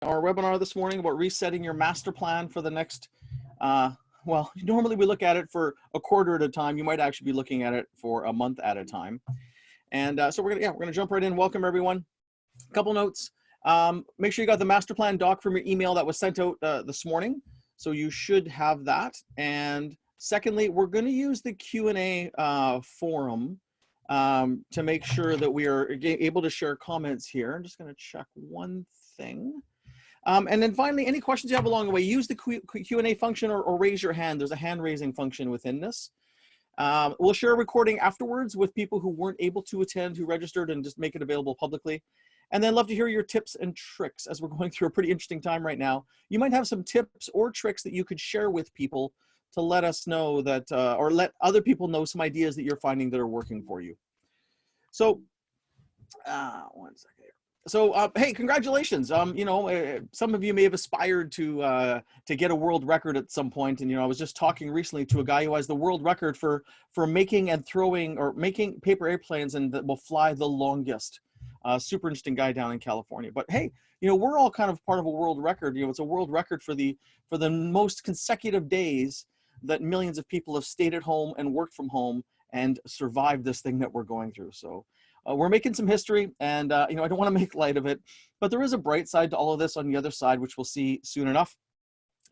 our webinar this morning about resetting your master plan for the next, well, normally we look at it for a quarter at a time. You might actually be looking at it for a month at a time. And so we're gonna jump right in. Welcome everyone. A couple notes. Make sure you got the master plan doc from your email that was sent out this morning. So you should have that. And secondly, we're going to use the Q&A forum to make sure that we are able to share comments here. I'm just going to check one thing. And then finally, any questions you have along the way, use the Q&A function or raise your hand. There's a hand raising function within this. We'll share a recording afterwards with people who weren't able to attend, who registered, and just make it available publicly. And then love to hear your tips and tricks as we're going through a pretty interesting time right now. You might have some tips or tricks that you could share with people to let us know that, or let other people know some ideas that you're finding that are working for you. So, one second here. So, hey, congratulations. You know, some of you may have aspired to get a world record at some point. And, you know, I was just talking recently to a guy who has the world record for making and throwing or making paper airplanes and that will fly the longest. Super interesting guy down in California. But hey, you know, we're all kind of part of a world record. You know, it's a world record for the most consecutive days that millions of people have stayed at home and worked from home and survived this thing that we're going through. So we're making some history, and you know, I don't want to make light of it, but there is a bright side to all of this on the other side, which we'll see soon enough.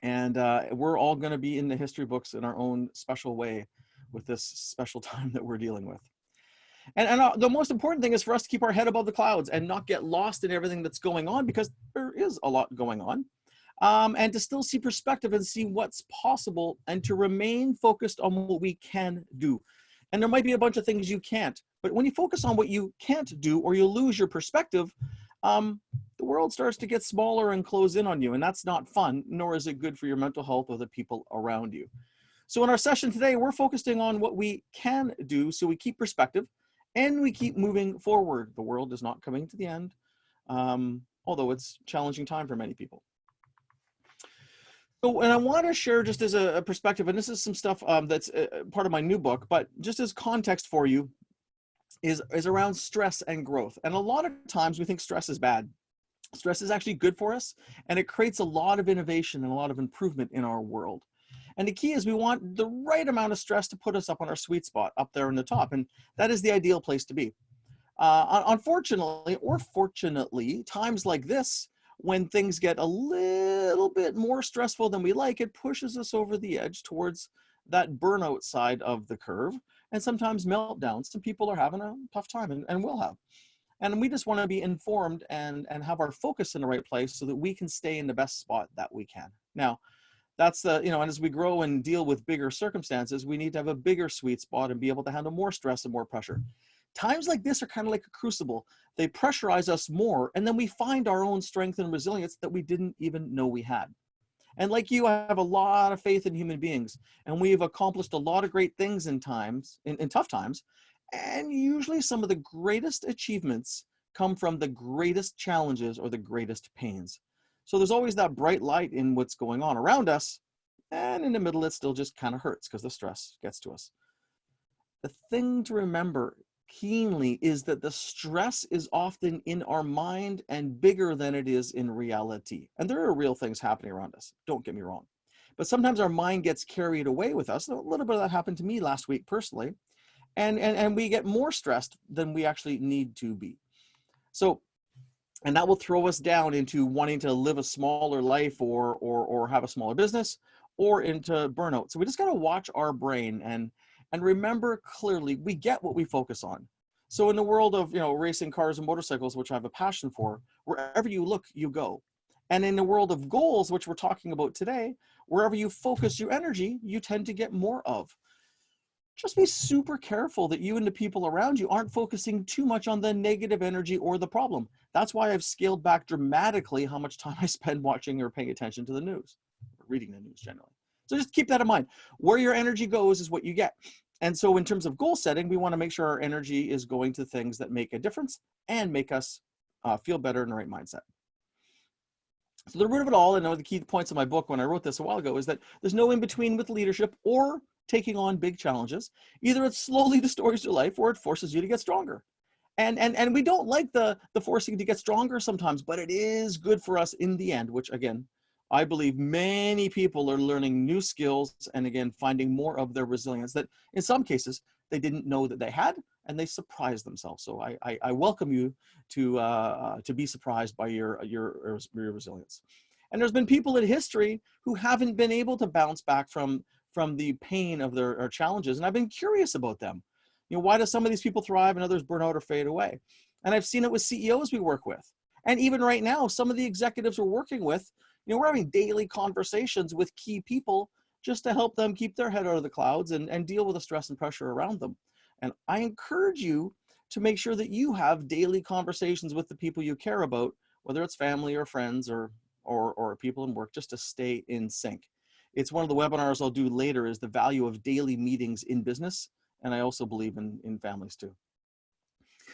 And we're all going to be in the history books in our own special way with this special time that we're dealing with. And the most important thing is for us to keep our head above the clouds and not get lost in everything that's going on, because there is a lot going on, and to still see perspective and see what's possible and to remain focused on what we can do. And there might be a bunch of things you can't, but when you focus on what you can't do or you lose your perspective, the world starts to get smaller and close in on you, and that's not fun, nor is it good for your mental health or the people around you. So in our session today, we're focusing on what we can do so we keep perspective and we keep moving forward. The world is not coming to the end, although it's a challenging time for many people. So, and I want to share just as a perspective, and this is some stuff that's part of my new book, but just as context for you, is around stress and growth. And a lot of times we think stress is bad. Stress is actually good for us, and it creates a lot of innovation and a lot of improvement in our world. And the key is we want the right amount of stress to put us up on our sweet spot, up there in the top. And that is the ideal place to be. Unfortunately, or fortunately, times like this, when things get a little bit more stressful than we like, it pushes us over the edge towards that burnout side of the curve, and sometimes meltdowns. Some people are having a tough time and will have. And we just want to be informed and have our focus in the right place so that we can stay in the best spot that we can. Now, that's the, you know, and as we grow and deal with bigger circumstances, we need to have a bigger sweet spot and be able to handle more stress and more pressure. Times like this are kind of like a crucible. They pressurize us more, and then we find our own strength and resilience that we didn't even know we had. And like you, I have a lot of faith in human beings, and we've accomplished a lot of great things in tough times. And usually some of the greatest achievements come from the greatest challenges or the greatest pains. So there's always that bright light in what's going on around us, and in the middle, it still just kind of hurts because the stress gets to us. The thing to remember keenly is that the stress is often in our mind and bigger than it is in reality. And there are real things happening around us, don't get me wrong. But sometimes our mind gets carried away with us. A little bit of that happened to me last week personally. And we get more stressed than we actually need to be. So, and that will throw us down into wanting to live a smaller life or have a smaller business or into burnout. So we just got to watch our brain and remember clearly we get what we focus on. So in the world of, you know, racing cars and motorcycles, which I have a passion for, wherever you look, you go. And in the world of goals, which we're talking about today, wherever you focus your energy, you tend to get more of. Just be super careful that you and the people around you aren't focusing too much on the negative energy or the problem. That's why I've scaled back dramatically how much time I spend watching or paying attention to the news, or reading the news generally. So just keep that in mind. Where your energy goes is what you get. And so in terms of goal setting, we want to make sure our energy is going to things that make a difference and make us feel better in the right mindset. So the root of it all, and one of the key points of my book when I wrote this a while ago, is that there's no in between with leadership or taking on big challenges. Either it slowly destroys your life or it forces you to get stronger. And we don't like the forcing to get stronger sometimes, but it is good for us in the end, which again, I believe many people are learning new skills and again, finding more of their resilience that in some cases they didn't know that they had, and they surprised themselves. So I welcome you to be surprised by your resilience. And there's been people in history who haven't been able to bounce back from the pain of their challenges. And I've been curious about them. Why do some of these people thrive and others burn out or fade away? And I've seen it with CEOs we work with. And even right now, some of the executives we're working with, we're having daily conversations with key people just to help them keep their head out of the clouds and deal with the stress and pressure around them. And I encourage you to make sure that you have daily conversations with the people you care about, whether it's family or friends or people in work, just to stay in sync. It's one of the webinars I'll do later is the value of daily meetings in business. And I also believe in families too.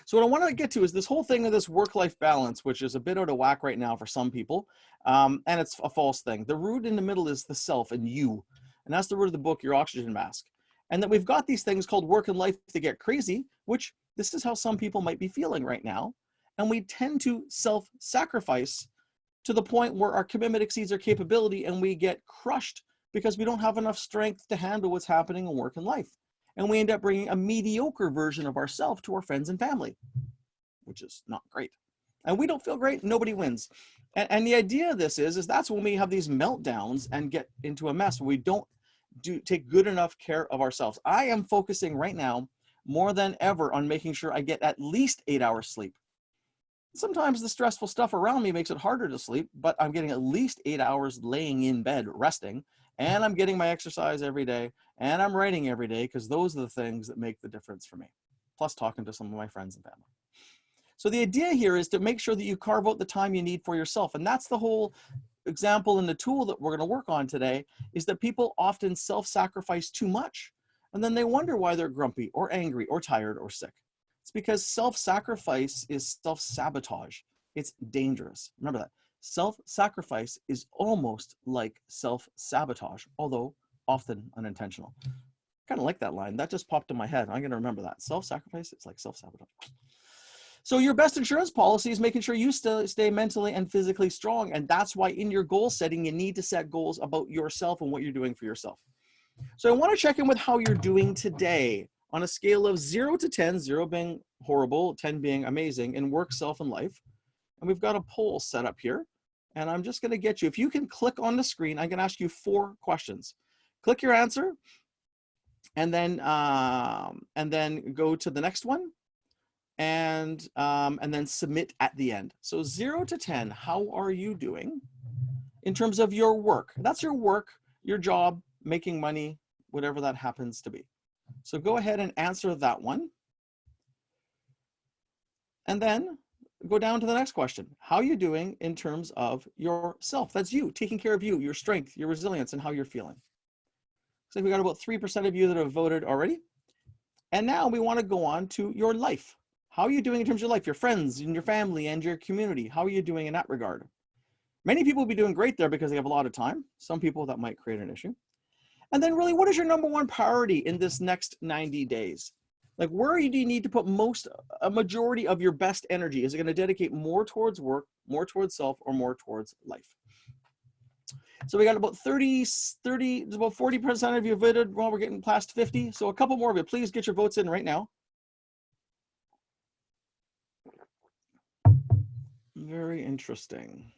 So what I want to get to is this whole thing of this work-life balance, which is a bit out of whack right now for some people. And it's a false thing. The root in the middle is the self and you. And that's the root of the book, Your Oxygen Mask. And that we've got these things called work and life to get crazy, which this is how some people might be feeling right now. And we tend to self-sacrifice to the point where our commitment exceeds our capability and we get crushed because we don't have enough strength to handle what's happening in work and life. And we end up bringing a mediocre version of ourselves to our friends and family, which is not great. And we don't feel great, nobody wins. And the idea of this is that's when we have these meltdowns and get into a mess where we don't take good enough care of ourselves. I am focusing right now more than ever on making sure I get at least 8 hours sleep. Sometimes the stressful stuff around me makes it harder to sleep, but I'm getting at least 8 hours laying in bed resting, and I'm getting my exercise every day, and I'm writing every day, because those are the things that make the difference for me, plus talking to some of my friends and family. So the idea here is to make sure that you carve out the time you need for yourself, and that's the whole example in the tool that we're going to work on today, is that people often self-sacrifice too much, and then they wonder why they're grumpy or angry or tired or sick. It's because self-sacrifice is self-sabotage. It's dangerous. Remember that. Self-sacrifice is almost like self-sabotage, although often unintentional. Kind of like that line. That just popped in my head. I'm going to remember that. Self-sacrifice, it's like self-sabotage. So your best insurance policy is making sure you stay mentally and physically strong. And that's why in your goal setting, you need to set goals about yourself and what you're doing for yourself. So I want to check in with how you're doing today on a scale of 0 to 10, 0 being horrible, 10 being amazing in work, self, and life. And we've got a poll set up here. And I'm just going to get you, if you can click on the screen, I'm going to ask you 4 questions. Click your answer and then go to the next one. And then submit at the end. So 0 to 10, how are you doing in terms of your work? That's your work, your job, making money, whatever that happens to be. So go ahead and answer that one. And then go down to the next question. How are you doing in terms of yourself? That's you, taking care of you, your strength, your resilience, and how you're feeling. So we got about 3% of you that have voted already. And now we want to go on to your life. How are you doing in terms of your life, your friends and your family and your community? How are you doing in that regard? Many people will be doing great there because they have a lot of time. Some people that might create an issue. And then really, what is your number one priority in this next 90 days? Like where do you need to put a majority of your best energy? Is it going to dedicate more towards work, more towards self, or more towards life? So we got about about 40% of you voted. Well, we're getting past 50. So a couple more of you, please get your votes in right now. Very interesting.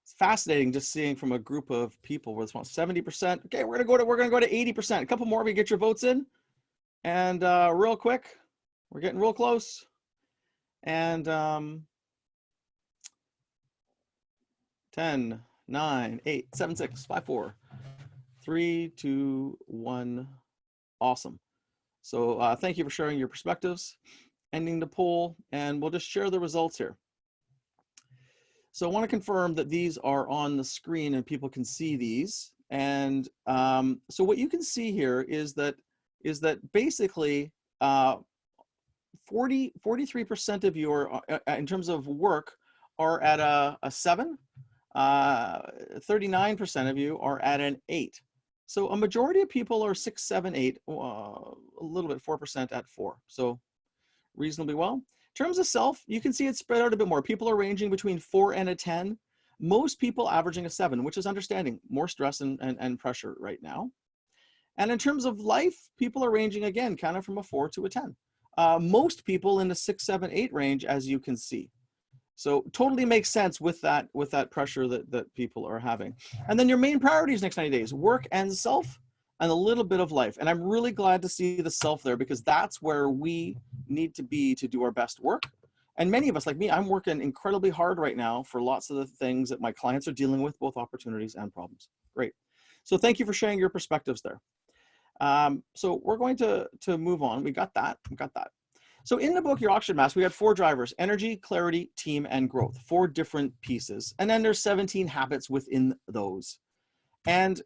It's fascinating just seeing from a group of people where it's about 70%. Okay, we're gonna go to 80%. A couple more of you get your votes in. And real quick, we're getting real close. And 10, 9, 8, 7, 6, 5, 4, 3, 2, 1. Awesome. So thank you for sharing your perspectives. Ending the poll, and we'll just share the results here. So I want to confirm that these are on the screen and people can see these. And so what you can see here is that basically 43% of you are, in terms of work, are at a 7. 39% of you are at an 8. So a majority of people are 6, 7, 8, a little bit 4% at 4. So reasonably well. In terms of self, you can see it's spread out a bit more. People are ranging between 4 and a 10. Most people averaging a 7, which is understanding more stress and pressure right now. And in terms of life, people are ranging again, kind of from a 4 to a 10. Most people in the 6, 7, 8 range, as you can see. So totally makes sense with that pressure that people are having. And then your main priorities next 90 days, work and self, and a little bit of life. And I'm really glad to see the self there, because that's where we need to be to do our best work. And many of us, like me, I'm working incredibly hard right now for lots of the things that my clients are dealing with, both opportunities and problems. Great. So thank you for sharing your perspectives there. So we're going to move on. We got that. So in the book, Your Oxygen Mask, we had 4 drivers: energy, clarity, team, and growth, 4 different pieces. And then there's 17 habits within those. And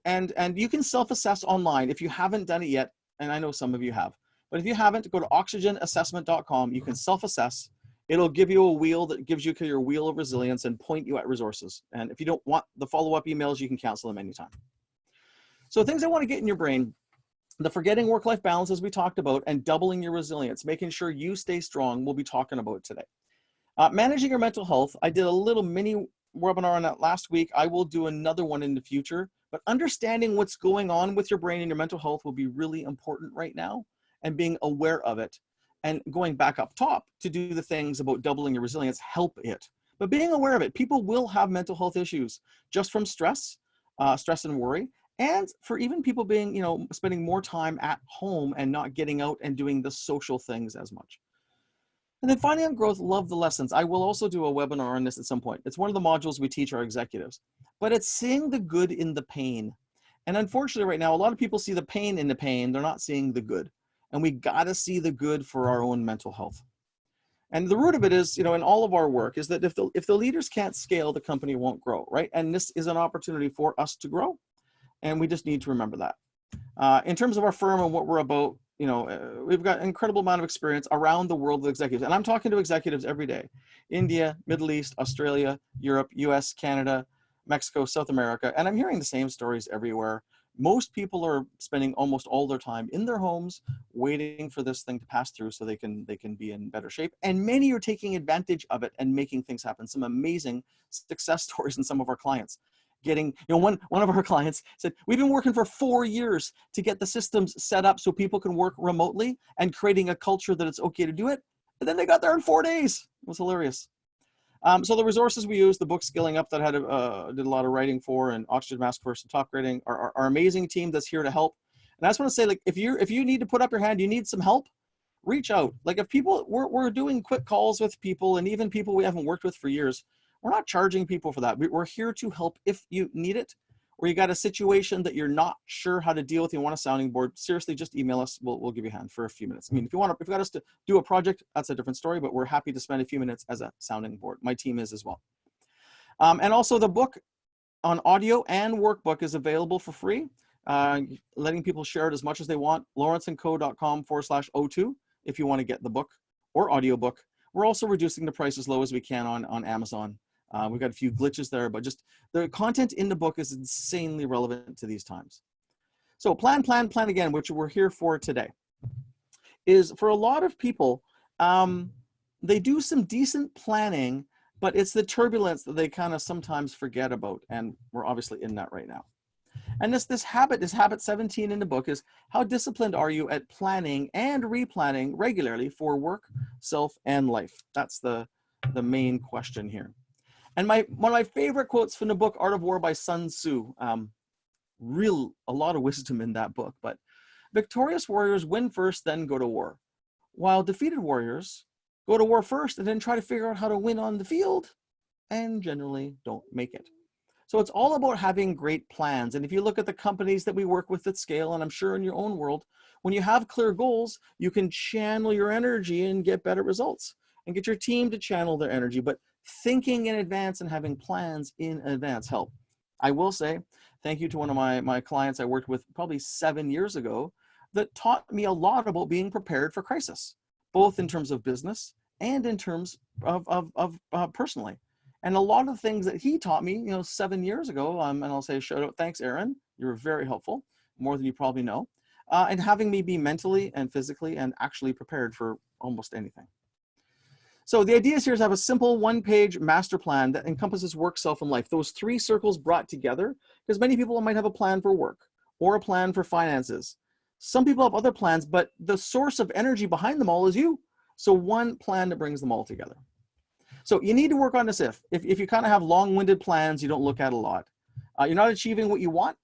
you can self-assess online if you haven't done it yet. And I know some of you have, but if you haven't, go to oxygenassessment.com. You can self-assess. It'll give you a wheel that gives you your wheel of resilience and point you at resources. And if you don't want the follow-up emails, you can cancel them anytime. So things I want to get in your brain: the forgetting work-life balance, as we talked about, and doubling your resilience, making sure you stay strong, we'll be talking about today. Managing your mental health, I did a little mini webinar on that last week. I will do another one in the future, but understanding what's going on with your brain and your mental health will be really important right now, and being aware of it, and going back up top to do the things about doubling your resilience, help it. But being aware of it, people will have mental health issues just from stress and worry. And for even people being, spending more time at home and not getting out and doing the social things as much. And then finally on growth, love the lessons. I will also do a webinar on this at some point. It's one of the modules we teach our executives, but it's seeing the good in the pain. And unfortunately right now, a lot of people see the pain in the pain. They're not seeing the good. And we got to see the good for our own mental health. And the root of it is, in all of our work, is that if the leaders can't scale, the company won't grow, right? And this is an opportunity for us to grow. And we just need to remember that. In terms of our firm and what we're about, we've got an incredible amount of experience around the world with executives. And I'm talking to executives every day: India, Middle East, Australia, Europe, US, Canada, Mexico, South America. And I'm hearing the same stories everywhere. Most people are spending almost all their time in their homes waiting for this thing to pass through so they can be in better shape. And many are taking advantage of it and making things happen. Some amazing success stories in some of our clients. Getting, one of our clients said, we've been working for 4 years to get the systems set up so people can work remotely, and creating a culture that it's okay to do it. And then they got there in 4 days. It was hilarious. So the resources we use, the book Skilling Up that I did a lot of writing for, and Oxygen Mask Course and Top Grading, our amazing team that's here to help. And I just want to say, like, if you need to put up your hand, you need some help, reach out. Like, if people, we're doing quick calls with people, and even people we haven't worked with for years. We're not charging people for that. We're here to help if you need it, or you got a situation that you're not sure how to deal with, you want a sounding board. Seriously, just email us. We'll give you a hand for a few minutes. I mean, if you got us to do a project, that's a different story, but we're happy to spend a few minutes as a sounding board. My team is as well. And also the book on audio and workbook is available for free, letting people share it as much as they want. lawrenceandco.com/02 if you want to get the book or audiobook. We're also reducing the price as low as we can on Amazon. We've got a few glitches there, but just the content in the book is insanely relevant to these times. So plan again, which we're here for today, is for a lot of people, they do some decent planning, but it's the turbulence that they kind of sometimes forget about. And we're obviously in that right now. And this habit 17 in the book is: how disciplined are you at planning and replanning regularly for work, self, and life? That's the main question here. And one of my favorite quotes from the book, Art of War by Sun Tzu, a lot of wisdom in that book, but victorious warriors win first, then go to war, while defeated warriors go to war first and then try to figure out how to win on the field, and generally don't make it. So it's all about having great plans. And if you look at the companies that we work with at scale, and I'm sure in your own world, when you have clear goals, you can channel your energy and get better results, and get your team to channel their energy. But thinking in advance and having plans in advance help. I will say thank you to one of my clients I worked with probably 7 years ago that taught me a lot about being prepared for crisis, both in terms of business and in terms of personally. And a lot of the things that he taught me, 7 years ago, and I'll say shout out, thanks, Aaron. You were very helpful, more than you probably know, and having me be mentally and physically and actually prepared for almost anything. So the idea is here is to have a simple one-page master plan that encompasses work, self, and life. Those three circles brought together, because many people might have a plan for work or a plan for finances. Some people have other plans, but the source of energy behind them all is you. So one plan that brings them all together. So you need to work on this if you kind of have long-winded plans you don't look at a lot. You're not achieving what you want.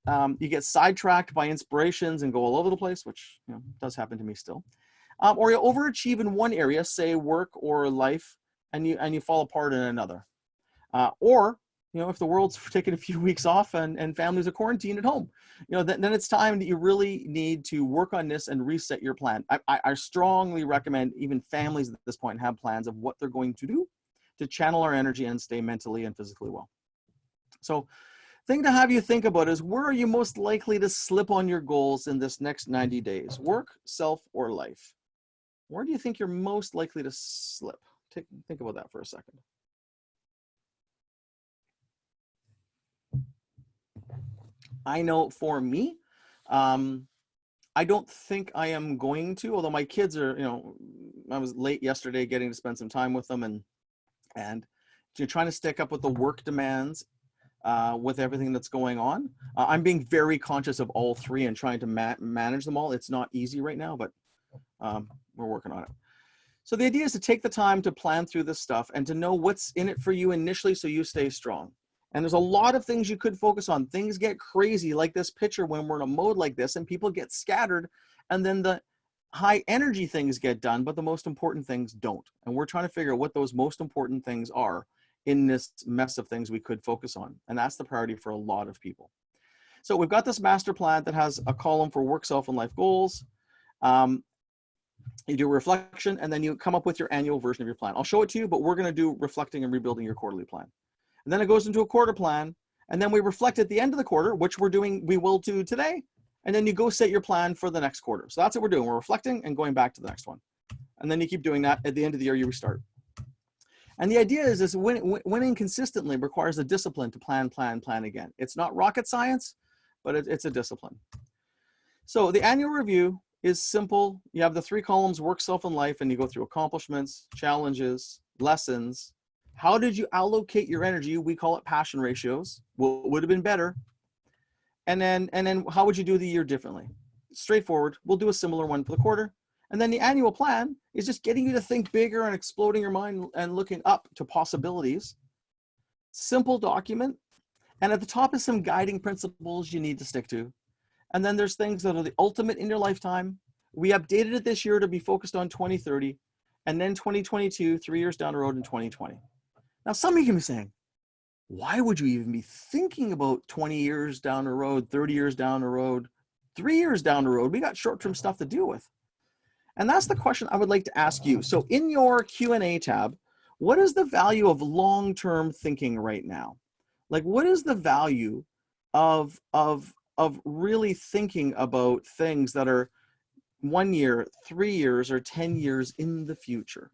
You get sidetracked by inspirations and go all over the place, which does happen to me still. Or you overachieve in one area, say work or life, and you fall apart in another. Or if the world's taking a few weeks off and families are quarantined at home, then it's time that you really need to work on this and reset your plan. I strongly recommend even families at this point have plans of what they're going to do to channel our energy and stay mentally and physically well. So thing to have you think about is, where are you most likely to slip on your goals in this next 90 days? Work, self, or life? Where do you think you're most likely to slip? Think about that for a second. I know for me, I don't think I am going to, although my kids are, I was late yesterday getting to spend some time with them and you're trying to stick up with the work demands with everything that's going on. I'm being very conscious of all three and trying to manage them all. It's not easy right now, but we're working on it. So the idea is to take the time to plan through this stuff and to know what's in it for you initially so you stay strong. And there's a lot of things you could focus on. Things get crazy like this picture when we're in a mode like this and people get scattered, and then the high energy things get done, but the most important things don't. And we're trying to figure out what those most important things are in this mess of things we could focus on. And that's the priority for a lot of people. So we've got this master plan that has a column for work, self, and life goals. You do reflection, and then you come up with your annual version of your plan. I'll show it to you, but we're going to do reflecting and rebuilding your quarterly plan. And then it goes into a quarter plan, and then we reflect at the end of the quarter, which we will do today, and then you go set your plan for the next quarter. So that's what we're doing. We're reflecting and going back to the next one. And then you keep doing that. At the end of the year, you restart. And the idea is winning consistently requires a discipline to plan again. It's not rocket science, but it's a discipline. So the annual review is simple. You have the three columns, work, self, and life, and you go through accomplishments, challenges, lessons. How did you allocate your energy? We call it passion ratios. What would have been better? And then how would you do the year differently? Straightforward. We'll do a similar one for the quarter. And then the annual plan is just getting you to think bigger and exploding your mind and looking up to possibilities. Simple document. And at the top is some guiding principles you need to stick to. And then there's things that are the ultimate in your lifetime. We updated it this year to be focused on 2030, and then 2022, 3 years down the road in 2020. Now, some of you can be saying, why would you even be thinking about 20 years down the road, 30 years down the road, 3 years down the road? We got short-term stuff to deal with. And that's the question I would like to ask you. So in your Q&A tab, what is the value of long-term thinking right now? Like, what is the value of really thinking about things that are 1 year, 3 years, or 10 years in the future?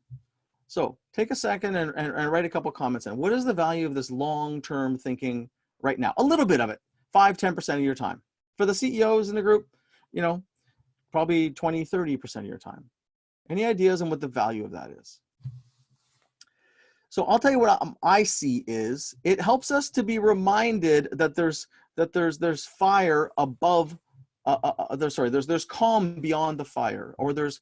So take a second and write a couple comments in. What is the value of this long-term thinking right now? A little bit of it, 5-10% of your time. For the CEOs in the group, probably 20-30% of your time. Any ideas on what the value of that is? So I'll tell you what I see is it helps us to be reminded that there's fire above. There's calm beyond the fire, or there's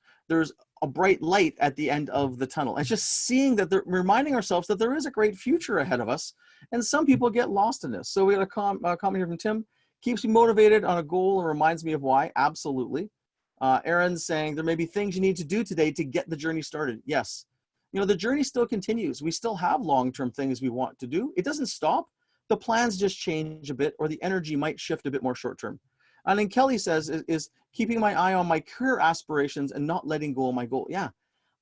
a bright light at the end of the tunnel. It's just seeing that, reminding ourselves that there is a great future ahead of us, and some people get lost in this. So we got a comment here from Tim. Keeps me motivated on a goal and reminds me of why. Absolutely. Aaron's saying there may be things you need to do today to get the journey started. Yes. The journey still continues. We still have long-term things we want to do. It doesn't stop. The plans just change a bit, or the energy might shift a bit more short-term. And then Kelly says is keeping my eye on my career aspirations and not letting go of my goal. Yeah,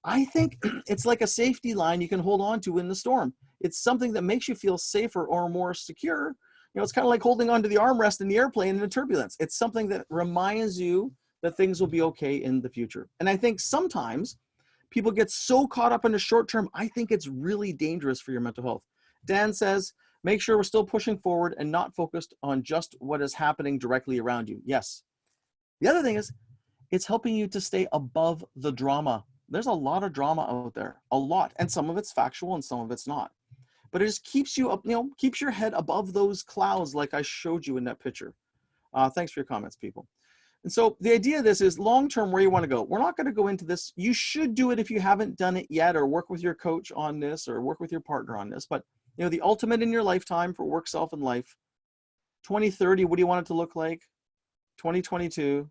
I think it's like a safety line you can hold on to in the storm. It's something that makes you feel safer or more secure. It's kind of like holding onto the armrest in the airplane in the turbulence. It's something that reminds you that things will be okay in the future. And I think sometimes people get so caught up in the short term, I think it's really dangerous for your mental health. Dan says, make sure we're still pushing forward and not focused on just what is happening directly around you. Yes. The other thing is, it's helping you to stay above the drama. There's a lot of drama out there, a lot, and some of it's factual and some of it's not. But it just keeps you up, keeps your head above those clouds like I showed you in that picture. Thanks for your comments, people. And so the idea of this is long-term where you want to go. We're not going to go into this. You should do it if you haven't done it yet, or work with your coach on this, or work with your partner on this. But the ultimate in your lifetime for work, self, and life, 2030, what do you want it to look like? 2022,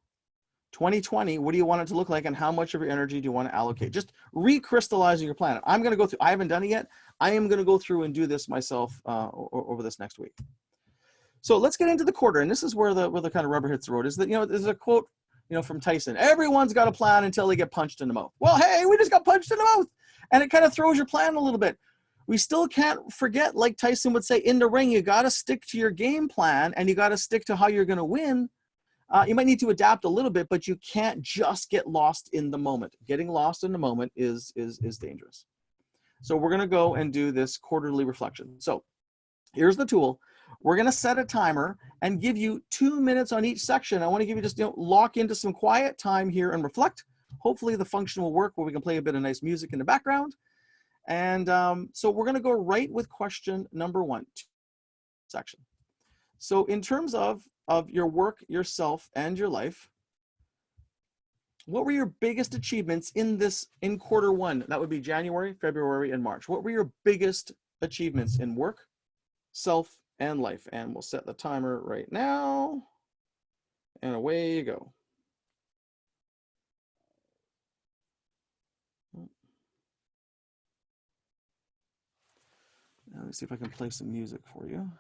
2020, what do you want it to look like, and how much of your energy do you want to allocate? Just recrystallizing your plan. I'm going to go through, I haven't done it yet. I am going to go through and do this myself over this next week. So let's get into the quarter. And this is where the kind of rubber hits the road is that, there's a quote, from Tyson, everyone's got a plan until they get punched in the mouth. Well, hey, we just got punched in the mouth. And it kind of throws your plan a little bit. We still can't forget, like Tyson would say, in the ring, you got to stick to your game plan and you got to stick to how you're going to win. You might need to adapt a little bit, but you can't just get lost in the moment. Getting lost in the moment is dangerous. So we're going to go and do this quarterly reflection. So here's the tool. We're going to set a timer and give you 2 minutes on each section. I want to give you just, lock into some quiet time here and reflect. Hopefully the function will work where we can play a bit of nice music in the background. And so we're going to go right with question number 1 section. So in terms of your work, yourself, and your life, what were your biggest achievements in quarter 1? That would be January, February, and March. What were your biggest achievements in work, self, and life? And we'll set the timer right now. And away you go. Now, let me see if I can play some music for you.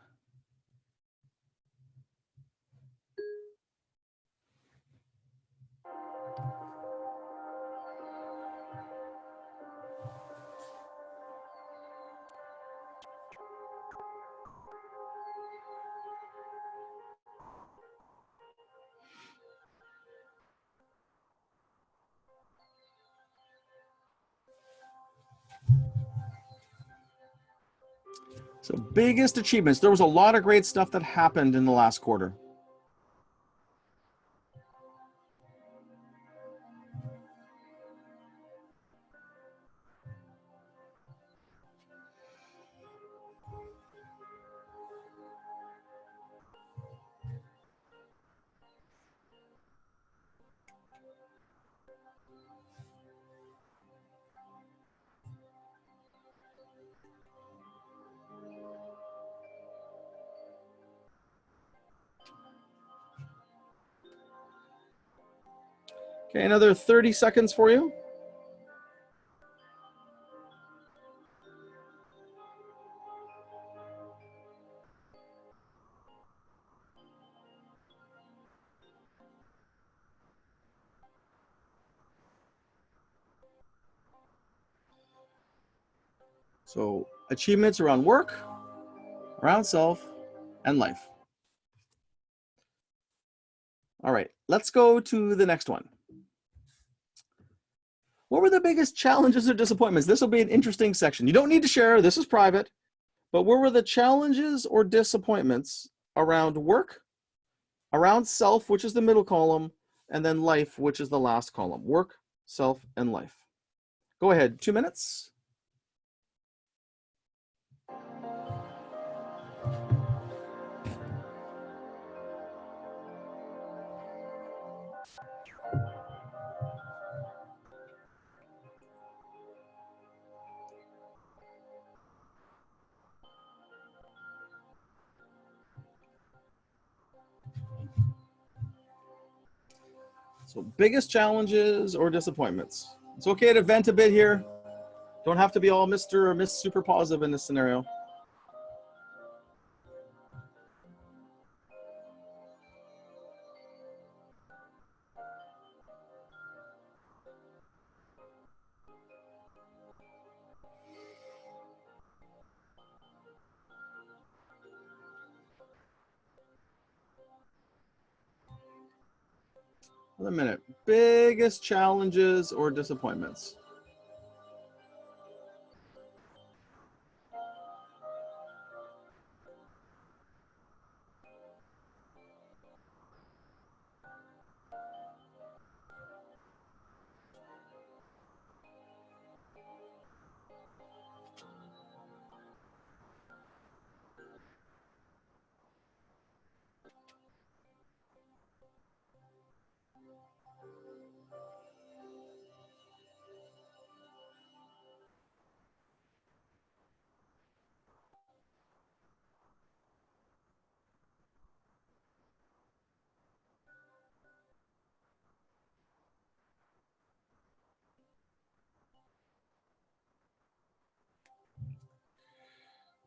So biggest achievements. There was a lot of great stuff that happened in the last quarter. Okay, another 30 seconds for you. So achievements around work, around self, and life. All right, let's go to the next one. What were the biggest challenges or disappointments? This will be an interesting section. You don't need to share, this is private, but what were the challenges or disappointments around work, around self, which is the middle column, and then life, which is the last column? Work, self, and life. Go ahead, 2 minutes. So biggest challenges or disappointments. It's okay to vent a bit here. Don't have to be all Mr. or Miss super positive in this scenario. Another minute. Biggest challenges or disappointments.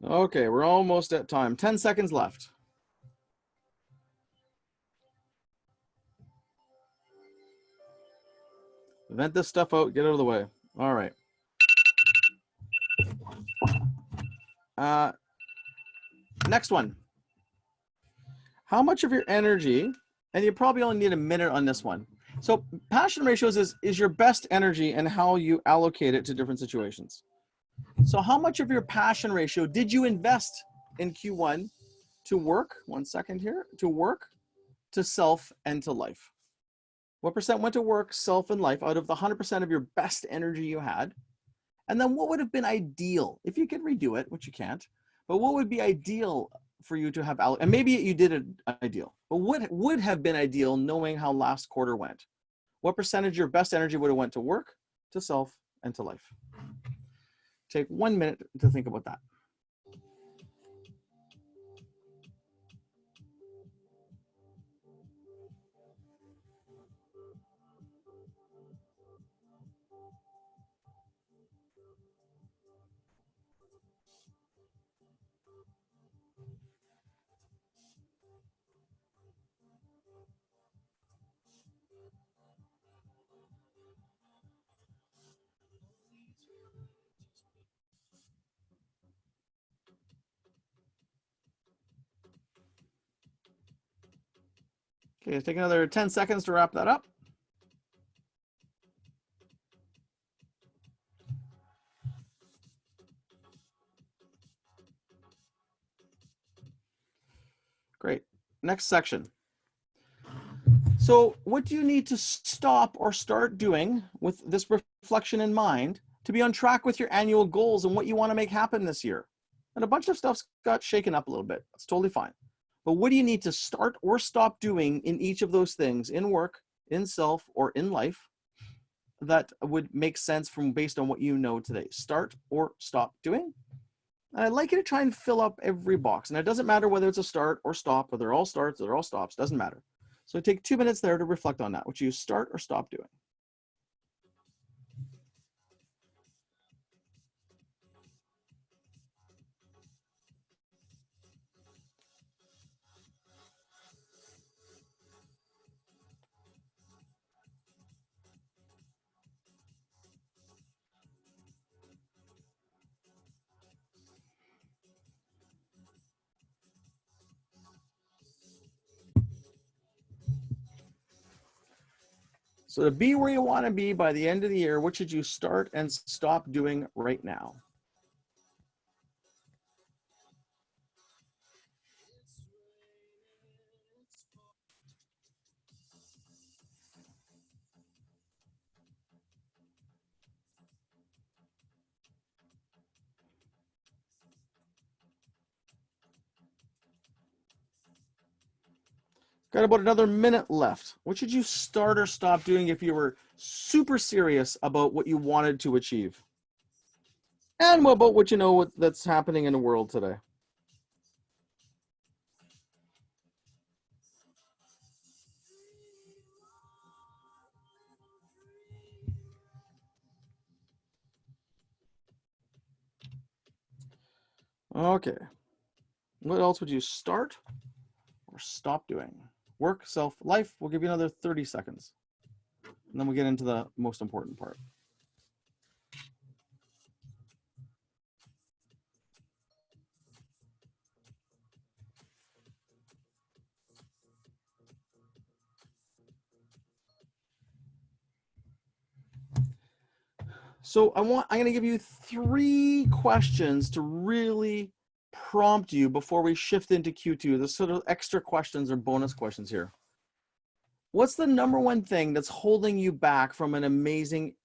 Okay, we're almost at time. 10 seconds left. Vent this stuff out, get out of the way. All right. Next one. How much of your energy, and you probably only need a minute on this one. So passion ratios is your best energy and how you allocate it to different situations. So how much of your passion ratio did you invest in Q1 to work, 1 second here, to work, to self, and to life? What percent went to work, self, and life out of the 100% of your best energy you had? And then what would have been ideal, if you could redo it, which you can't, but what would be ideal for you to have, and maybe you did it ideal, but what would have been ideal knowing how last quarter went? What percentage of your best energy would have went to work, to self, and to life? Take 1 minute to think about that. Okay, take another 10 seconds to wrap that up. Great. Next section. So what do you need to stop or start doing with this reflection in mind to be on track with your annual goals and what you want to make happen this year? And a bunch of stuff's got shaken up a little bit. That's totally fine. But what do you need to start or stop doing in each of those things, in work, in self, or in life, that would make sense from based on what you know today? Start or stop doing. And I'd like you to try and fill up every box. And it doesn't matter whether it's a start or stop, or they're all starts, they're all stops, doesn't matter. So take 2 minutes there to reflect on that, which you start or stop doing. So to be where you want to be by the end of the year, what should you start and stop doing right now? Got about another minute left. What should you start or stop doing if you were super serious about what you wanted to achieve? And what about what you know that's happening in the world today? Okay. What else would you start or stop doing? Work, self, life. We'll give you another 30 seconds. And then we'll get into the most important part. So I'm going to give you 3 questions to really prompt you before we shift into Q2. The sort of extra questions or bonus questions here. What's the number one thing that's holding you back from an amazing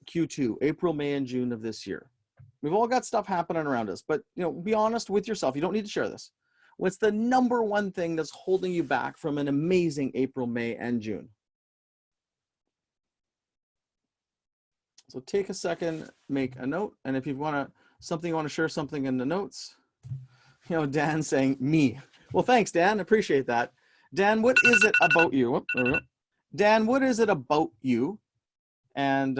Q2, April, May, and June of this year? We've all got stuff happening around us, but be honest with yourself. You don't need to share this. What's the number one thing that's holding you back from an amazing April, May, and June? So take a second, make a note, and if you want to share something in the notes, Dan saying me. Well, thanks, Dan. Appreciate that. Dan, what is it about you? Dan, what is it about you? And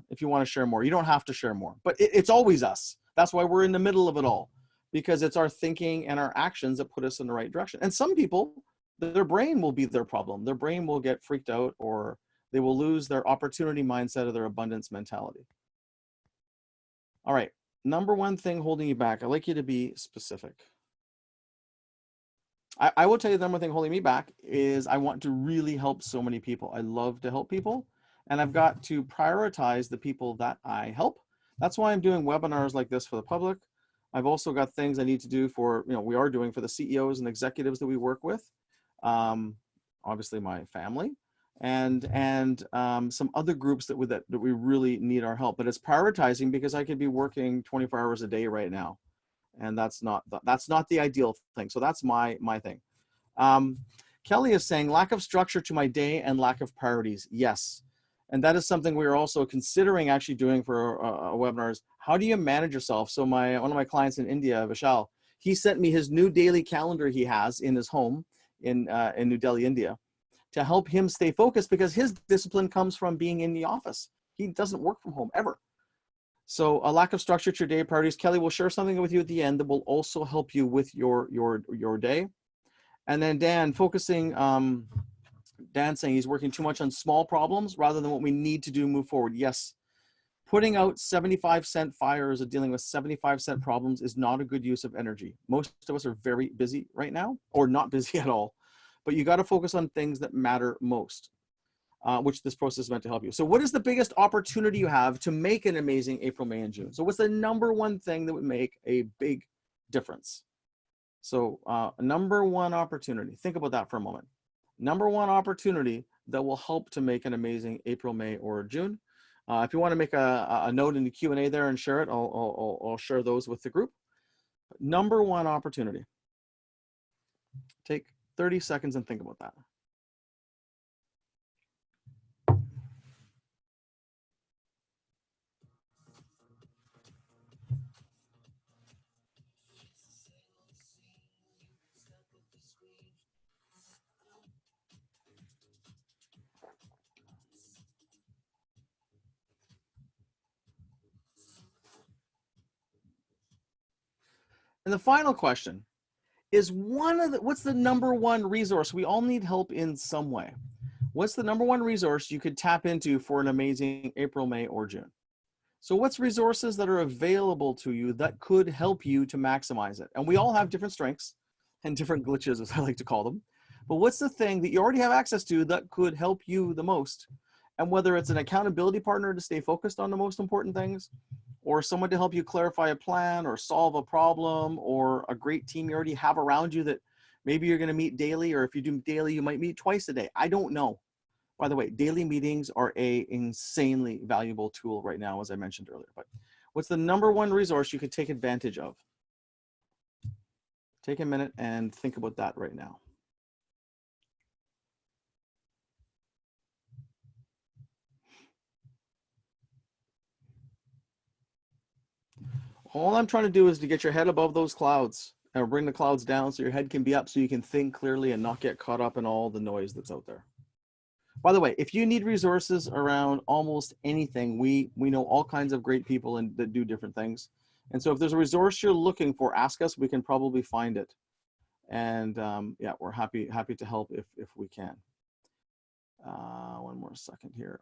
if you want to share more, you don't have to share more, but it's always us. That's why we're in the middle of it all. because it's our thinking and our actions that put us in the right direction. And some people, their brain will be their problem. Their brain will get freaked out, or they will lose their opportunity mindset or their abundance mentality. All right, number one thing holding you back. I'd like you to be specific. I will tell you the number one thing holding me back is I want to really help so many people. I love to help people, and I've got to prioritize the people that I help. That's why I'm doing webinars like this for the public. I've also got things I need to do for, we are doing for the CEOs and executives that we work with. Obviously my family and some other groups that we really need our help, but it's prioritizing because I could be working 24 hours a day right now. And that's not the ideal thing. So that's my thing. Kelly is saying lack of structure to my day and lack of priorities. Yes. And that is something we are also considering actually doing for webinars. How do you manage yourself? So one of my clients in India, Vishal, he sent me his new daily calendar he has in his home in New Delhi, India, to help him stay focused, because his discipline comes from being in the office. He doesn't work from home ever. So a lack of structure to your day priorities. Kelly will share something with you at the end that will also help you with your day. And then Dan, Dan saying he's working too much on small problems rather than what we need to do to move forward. Yes, putting out 75-cent fires or dealing with 75-cent problems is not a good use of energy. Most of us are very busy right now, or not busy at all. But you got to focus on things that matter most. Which this process is meant to help you. So what is the biggest opportunity you have to make an amazing April, May, and June? So what's the number one thing that would make a big difference? So number one opportunity, think about that for a moment. Number one opportunity that will help to make an amazing April, May, or June. If you want to make a note in the Q&A there and share it, I'll share those with the group. Number one opportunity. Take 30 seconds and think about that. And the final question is what's the number one resource? We all need help in some way. What's the number one resource you could tap into for an amazing April, May, or June? So what's resources that are available to you that could help you to maximize it? And we all have different strengths and different glitches, as I like to call them. But what's the thing that you already have access to that could help you the most? And whether it's an accountability partner to stay focused on the most important things, or someone to help you clarify a plan or solve a problem, or a great team you already have around you that maybe you're going to meet daily, or if you do daily, you might meet twice a day. I don't know. By the way, daily meetings are an insanely valuable tool right now, as I mentioned earlier. But what's the number one resource you could take advantage of? Take a minute and think about that right now. All I'm trying to do is to get your head above those clouds and bring the clouds down so your head can be up so you can think clearly and not get caught up in all the noise that's out there. By the way, if you need resources around almost anything, we know all kinds of great people that do different things. And so if there's a resource you're looking for, ask us, we can probably find it. And yeah, we're happy to help if we can. One more second here.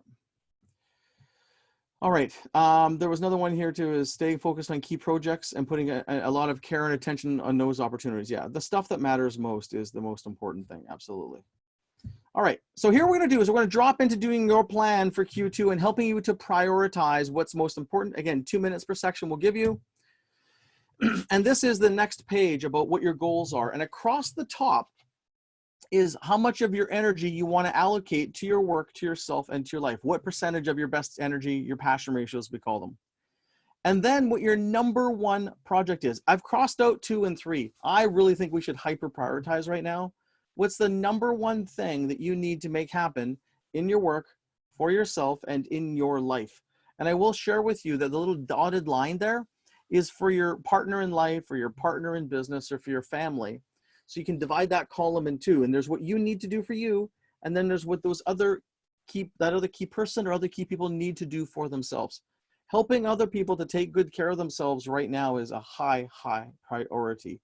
All right, there was another one here too, is staying focused on key projects and putting a lot of care and attention on those opportunities. Yeah, the stuff that matters most is the most important thing, absolutely. All right, so here what we're gonna do is we're gonna drop into doing your plan for Q2 and helping you to prioritize what's most important. Again, 2 minutes per section we'll give you. And this is the next page about what your goals are. And across the top is how much of your energy you want to allocate to your work, to yourself, and to your life. What percentage of your best energy, your passion ratios, we call them. And then what your number one project is. I've crossed out 2 and 3. I really think we should hyper prioritize right now. What's the number one thing that you need to make happen in your work, for yourself, and in your life? And I will share with you that the little dotted line there is for your partner in life, or your partner in business, or for your family. So you can divide that column in 2, and there's what you need to do for you, and then there's what those other key person or other key people need to do for themselves. Helping other people to take good care of themselves right now is a high priority.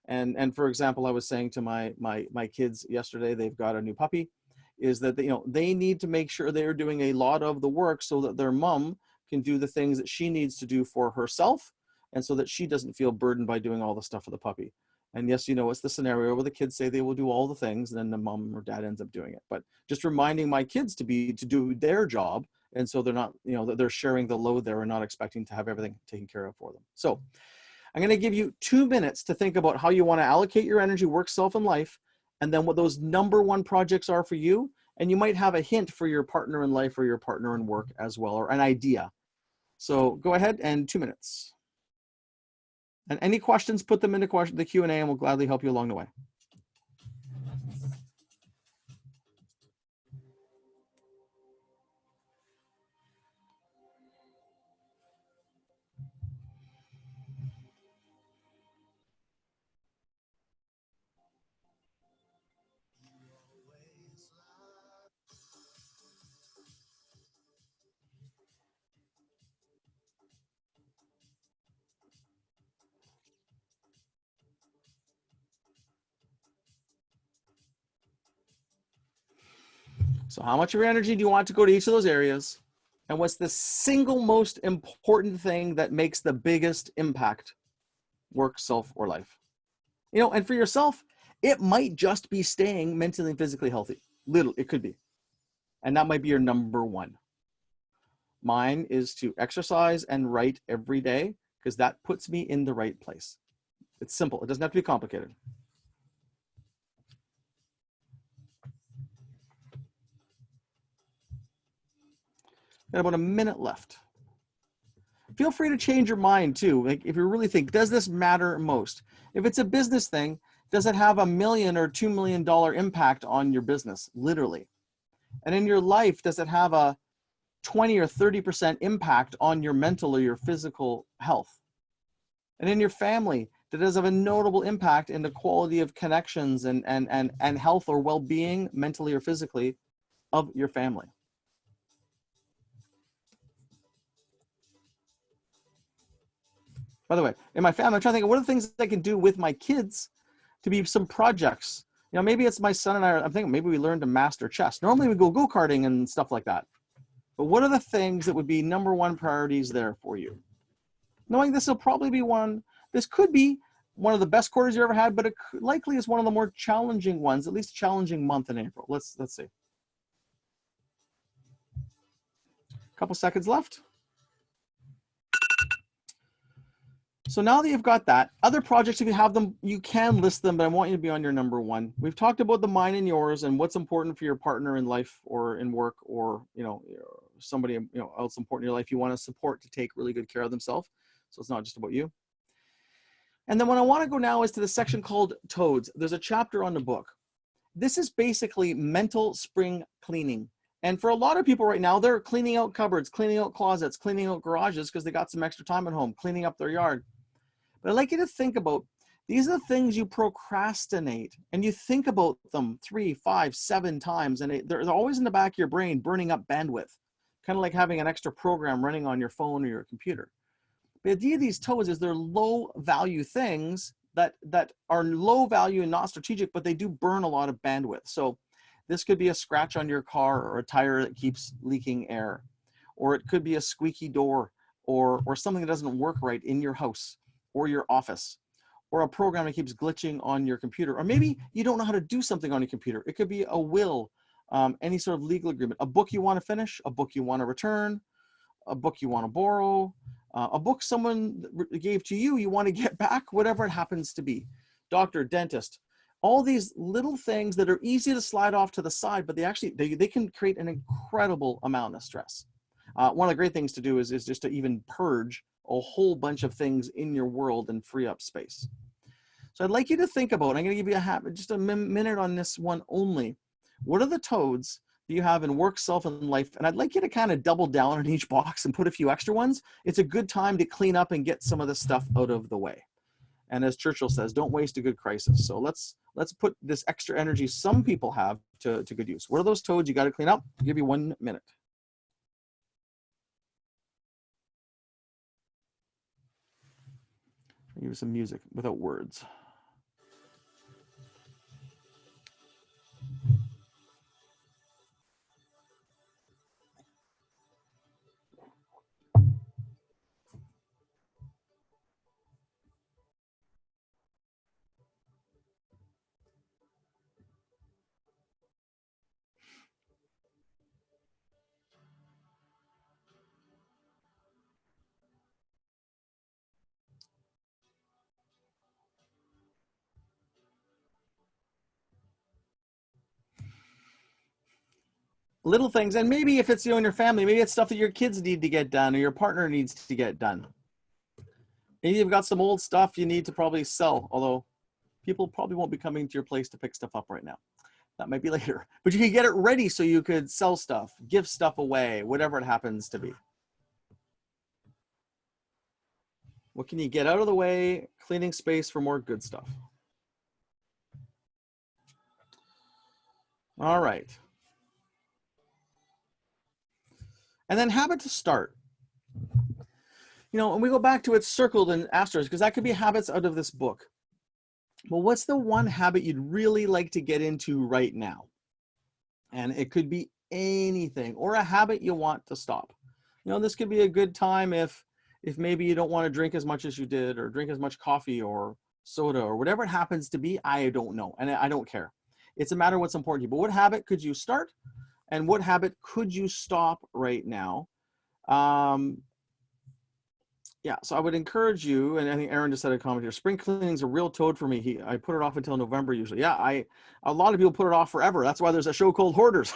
And for example, I was saying to my kids yesterday, they've got a new puppy, is that they need to make sure they're doing a lot of the work so that their mom can do the things that she needs to do for herself, and so that she doesn't feel burdened by doing all the stuff for the puppy. And yes, it's the scenario where the kids say they will do all the things, and then the mom or dad ends up doing it. But just reminding my kids to do their job, and so they're not, that they're sharing the load there and not expecting to have everything taken care of for them. So I'm going to give you 2 minutes to think about how you want to allocate your energy, work, self, and life, and then what those number one projects are for you. And you might have a hint for your partner in life or your partner in work as well, or an idea. So go ahead, and 2 minutes. And any questions, put them into the Q&A, and we'll gladly help you along the way. So how much of your energy do you want to go to each of those areas? And what's the single most important thing that makes the biggest impact? Work, self, or life? And for yourself, it might just be staying mentally and physically healthy. It could be. And that might be your number one. Mine is to exercise and write every day, because that puts me in the right place. It's simple. It doesn't have to be complicated. Got about a minute left. Feel free to change your mind too. Like, if you really think, does this matter most? If it's a business thing, does it have $1 million or $2 million impact on your business? Literally. And in your life, does it have a 20 or 30% impact on your mental or your physical health? And in your family, does it have a notable impact in the quality of connections and health or well-being, mentally or physically, of your family? By the way, in my family, I'm trying to think of what are the things I can do with my kids to be some projects. Maybe it's my son and I, I'm thinking maybe we learn to master chess. Normally we go-karting and stuff like that. But what are the things that would be number one priorities there for you? Knowing this will probably be this could be one of the best quarters you ever had, but it likely is one of the more challenging ones, at least a challenging month in April. Let's see. A couple seconds left. So now that you've got that, other projects, if you have them, you can list them, but I want you to be on your number one. We've talked about the mine and yours and what's important for your partner in life or in work, or, somebody, else important in your life you want to support to take really good care of themselves. So it's not just about you. And then what I want to go now is to the section called Toads. There's a chapter on the book. This is basically mental spring cleaning. And for a lot of people right now, they're cleaning out cupboards, cleaning out closets, cleaning out garages because they got some extra time at home, cleaning up their yard. But I'd like you to think about, these are the things you procrastinate, and you think about them 3, 5, 7 times, and they're always in the back of your brain, burning up bandwidth, kind of like having an extra program running on your phone or your computer. The idea of these toads is they're low value things that are low value and not strategic, but they do burn a lot of bandwidth. So this could be a scratch on your car, or a tire that keeps leaking air, or it could be a squeaky door, or something that doesn't work right in your house or your office, or a program that keeps glitching on your computer, or maybe you don't know how to do something on your computer. It could be a will, any sort of legal agreement, a book you want to finish, a book you want to return, a book you want to borrow, a book someone gave to you, you want to get back, whatever it happens to be. Doctor, dentist, all these little things that are easy to slide off to the side, but they can create an incredible amount of stress. One of the great things to do is just to even purge a whole bunch of things in your world and free up space. So I'd like you to think about, I'm going to give you just a minute on this one only. What are the toads that you have in work, self, and life? And I'd like you to kind of double down on each box and put a few extra ones. It's a good time to clean up and get some of this stuff out of the way. And as Churchill says, don't waste a good crisis. So let's put this extra energy some people have to good use. What are those toads you got to clean up? I'll give you 1 minute. Use some music without words. Little things, and maybe if it's you and your family, maybe it's stuff that your kids need to get done or your partner needs to get done. Maybe you've got some old stuff you need to probably sell, although people probably won't be coming to your place to pick stuff up right now. That might be later, but you can get it ready so you could sell stuff, give stuff away, whatever it happens to be. What can you get out of the way? Cleaning space for more good stuff. All right. And then habit to start. You know, and we go back to it circled in asterisks because that could be habits out of this book. Well, what's the one habit you'd really like to get into right now? And it could be anything, or a habit you want to stop. You know, this could be a good time if maybe you don't want to drink as much as you did, or drink as much coffee or soda, or whatever it happens to be. I don't know, and I don't care. It's a matter of what's important to you. But what habit could you start, and what habit could you stop right now? Yeah, so I would encourage you, and I think Aaron just said a comment here. Spring cleaning is a real toad for me. I put it off until November usually. Yeah, a lot of people put it off forever. That's why there's a show called Hoarders.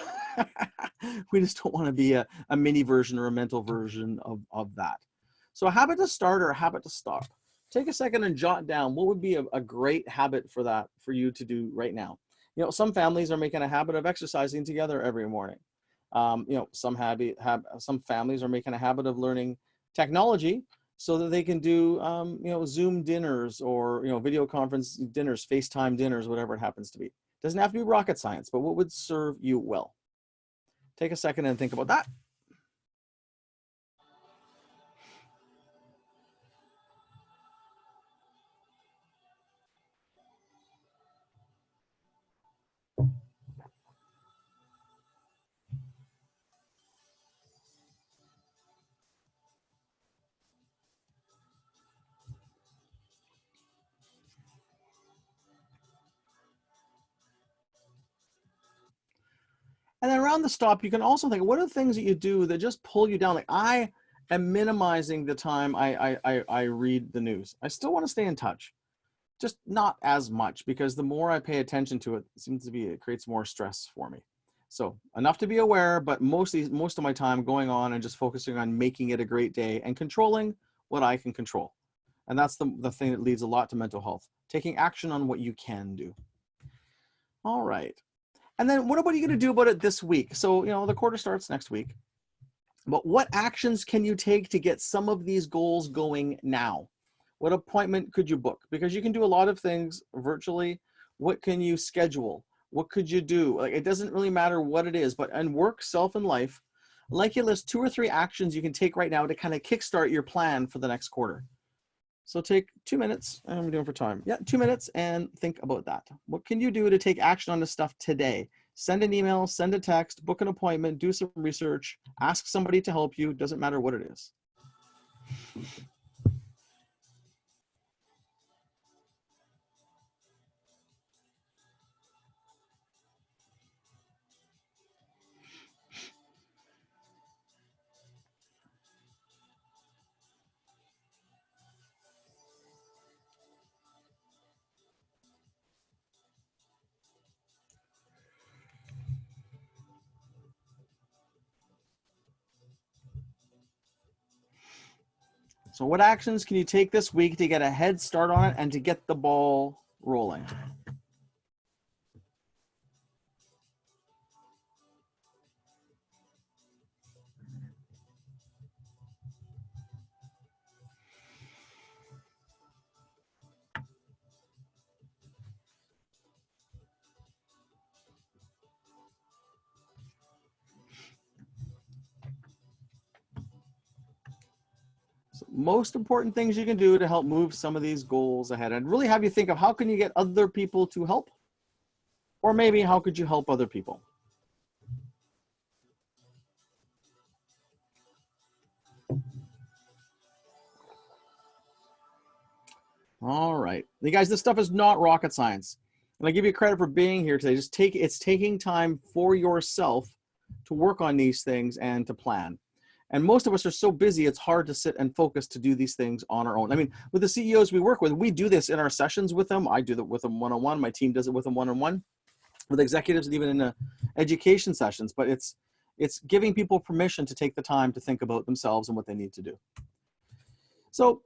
We just don't want to be a mini version or a mental version of that. So a habit to start or a habit to stop. Take a second and jot down what would be a great habit for that for you to do right now. You know, some families are making a habit of exercising together every morning. You know, some families are making a habit of learning technology so that they can do, you know, Zoom dinners or, you know, video conference dinners, FaceTime dinners, whatever it happens to be. Doesn't have to be rocket science, but what would serve you well? Take a second and think about that. And then around the stop, you can also think, what are the things that you do that just pull you down? Like I am minimizing the time I read the news. I still want to stay in touch, just not as much, because the more I pay attention to it, it seems to be, it creates more stress for me. So enough to be aware, but most of my time going on and just focusing on making it a great day and controlling what I can control. And that's the thing that leads a lot to mental health, taking action on what you can do. All right. And then what are you going to do about it this week? So, you know, the quarter starts next week, but what actions can you take to get some of these goals going now? What appointment could you book? Because you can do a lot of things virtually. What can you schedule? What could you do? Like, it doesn't really matter what it is, but in work, self, and life, I'd like you to list 2 or 3 actions you can take right now to kind of kickstart your plan for the next quarter. So take 2 minutes. I'm doing for time. Yeah, 2 minutes and think about that. What can you do to take action on this stuff today? Send an email, send a text, book an appointment, do some research, ask somebody to help you. Doesn't matter what it is. So what actions can you take this week to get a head start on it and to get the ball rolling? So most important things you can do to help move some of these goals ahead, and really have you think of how can you get other people to help, or maybe how could you help other people? All right, you guys, this stuff is not rocket science, and I give you credit for being here today. It's taking time for yourself to work on these things and to plan. And most of us are so busy, it's hard to sit and focus to do these things on our own. I mean, with the CEOs we work with, we do this in our sessions with them. I do that with them one-on-one. My team does it with them one-on-one, with executives, and even in the education sessions. But it's giving people permission to take the time to think about themselves and what they need to do. So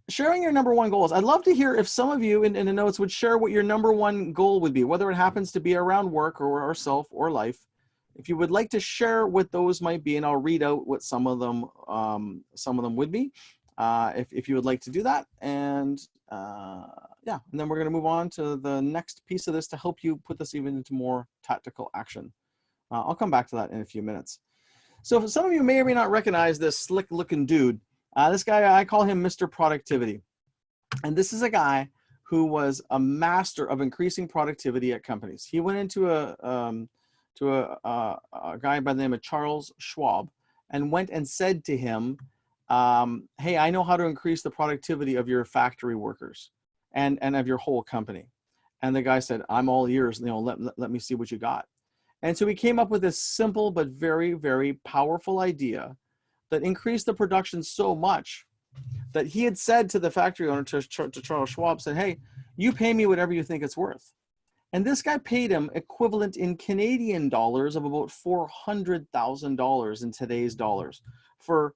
sharing your number one goals. I'd love to hear if some of you in the notes would share what your number one goal would be, whether it happens to be around work or ourself or life. If you would like to share what those might be, and I'll read out what some of them would be, if you would like to do that. And yeah, and then we're going to move on to the next piece of this to help you put this even into more tactical action. I'll come back to that in a few minutes. So some of you may or may not recognize this slick looking dude. This guy, I call him Mr. Productivity. And this is a guy who was a master of increasing productivity at companies. He went into a guy by the name of Charles Schwab and went and said to him, hey, I know how to increase the productivity of your factory workers and of your whole company. And the guy said, I'm all ears, let me see what you got. And so he came up with this simple but very, very powerful idea that increased the production so much that he had said to the factory owner, to Charles Schwab, said, hey, you pay me whatever you think it's worth. And this guy paid him equivalent in Canadian dollars of about $400,000 in today's dollars for,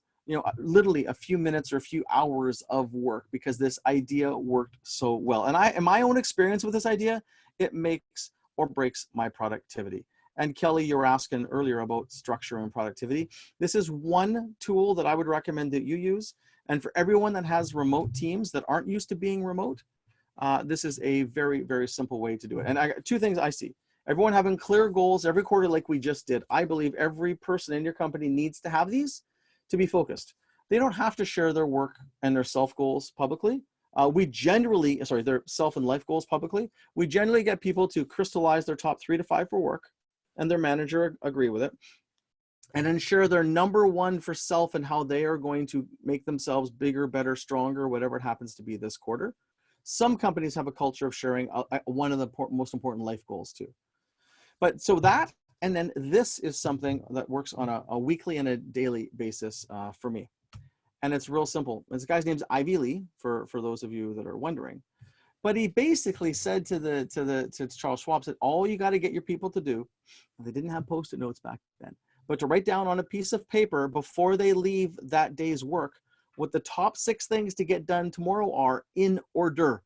literally a few minutes or a few hours of work, because this idea worked so well. And in my own experience with this idea, it makes or breaks my productivity. And Kelly, you were asking earlier about structure and productivity. This is one tool that I would recommend that you use. And for everyone that has remote teams that aren't used to being remote, this is a very, very simple way to do it. And I got two things I see. Everyone having clear goals every quarter like we just did. I believe every person in your company needs to have these to be focused. They don't have to share their work and their self goals publicly. Their self and life goals publicly. We generally get people to crystallize their top 3 to 5 for work, and their manager agree with it, and ensure their number one for self and how they are going to make themselves bigger, better, stronger, whatever it happens to be this quarter. Some companies have a culture of sharing one of the most important life goals too. But so that, and then this is something that works on a weekly and a daily basis for me. And it's real simple. This guy's name's Ivy Lee, for those of you that are wondering. But he basically said to Charles Schwab, said, all you got to get your people to do, and they didn't have Post-it notes back then, but to write down on a piece of paper before they leave that day's work, what the top 6 things to get done tomorrow are in order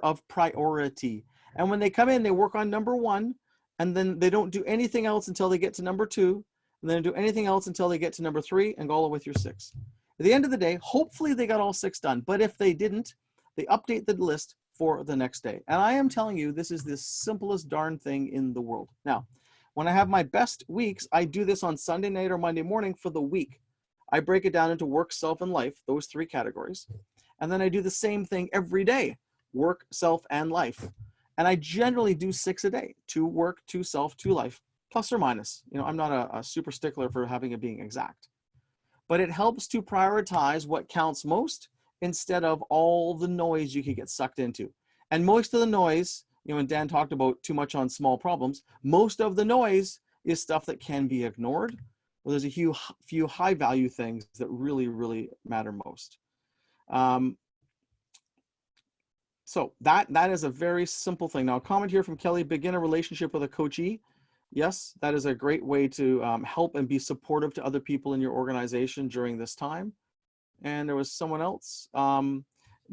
of priority. And when they come in, they work on number 1, and then they don't do anything else until they get to number 2, and then do anything else until they get to number 3, and go all with your 6. At the end of the day, hopefully they got all 6 done. But if they didn't, they update the list for the next day. And I am telling you, this is the simplest darn thing in the world. Now, when I have my best weeks, I do this on Sunday night or Monday morning for the week. I break it down into work, self, and life, those 3 categories. And then I do the same thing every day, work, self, and life. And I generally do 6 a day, 2 work, 2 self, 2 life, plus or minus. I'm not a super stickler for having it being exact. But it helps to prioritize what counts most instead of all the noise you could get sucked into. And most of the noise, when Dan talked about too much on small problems, most of the noise is stuff that can be ignored. Well, there's a few high value things that really, really matter most. So that is a very simple thing. Now, a comment here from Kelly, begin a relationship with a coachee. Yes, that is a great way to help and be supportive to other people in your organization during this time. And there was someone else,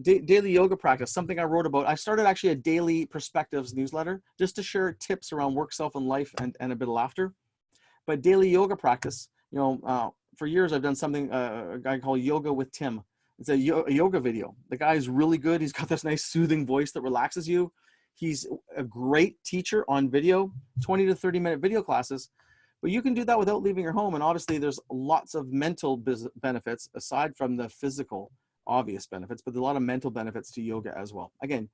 daily yoga practice, something I wrote about. I started actually a daily perspectives newsletter just to share tips around work, self, and life, and a bit of laughter. But daily yoga practice, for years I've done something, a guy called Yoga with Tim. It's a yoga video. The guy's really good. He's got this nice soothing voice that relaxes you. He's a great teacher on video, 20 to 30 minute video classes. But you can do that without leaving your home. And obviously there's lots of mental benefits aside from the physical obvious benefits, but there's a lot of mental benefits to yoga as well. Again,